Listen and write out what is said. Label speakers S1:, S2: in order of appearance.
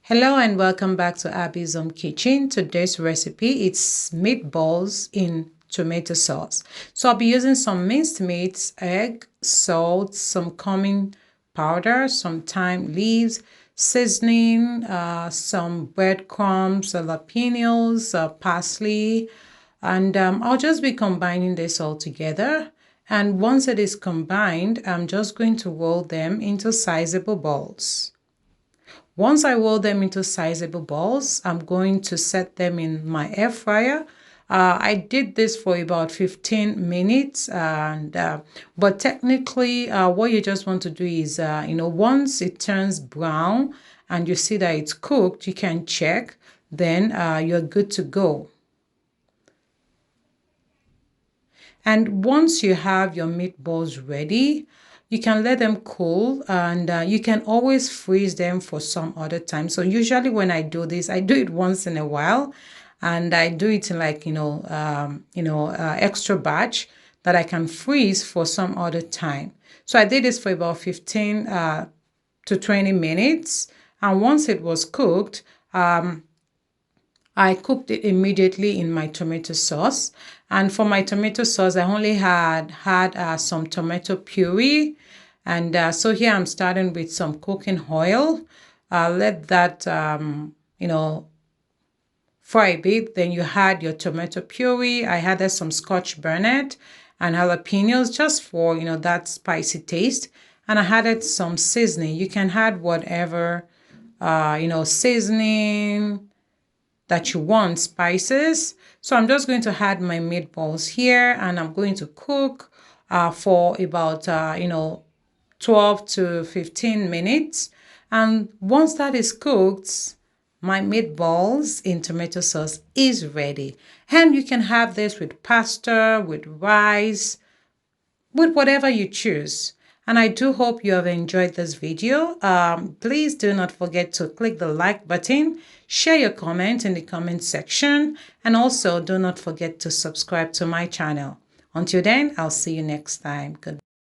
S1: Hello and welcome back to Abyshomekitchen. Today's recipe is meatballs in tomato sauce. So I'll be using some minced meat, egg, salt, some cumin powder, some thyme leaves, seasoning, some breadcrumbs, jalapenos, parsley, and I'll just be combining this all together. And once it is combined, I'm just going to roll them into sizable balls. Once I roll them into sizable balls, I'm going to set them in my air fryer. I did this for about 15 minutes, and but technically, what you just want to do is, once it turns brown and you see that it's cooked, you can check. Then you're good to go. And once you have your meatballs ready, you can let them cool, and you can always freeze them for some other time. So usually when I do this, I do it once in a while, and I do it in like, extra batch that I can freeze for some other time. So I did this for about 15 to 20 minutes. And once it was cooked, I cooked it immediately in my tomato sauce. And for my tomato sauce, I only had some tomato puree. And so here I'm starting with some cooking oil. Let that, fry a bit. Then you add your tomato puree. I added some Scotch bonnet and jalapenos just for, that spicy taste. And I added some seasoning. You can add whatever, seasoning that you want, spices. So I'm just going to add my meatballs here, and I'm going to cook for about 12 to 15 minutes. And once that is cooked, my meatballs in tomato sauce is ready. And you can have this with pasta, with rice, with whatever you choose. And I do hope you have enjoyed this video. Please do not forget to click the like button, share your comment in the comment section, and also do not forget to subscribe to my channel. Until then, I'll see you next time. Goodbye.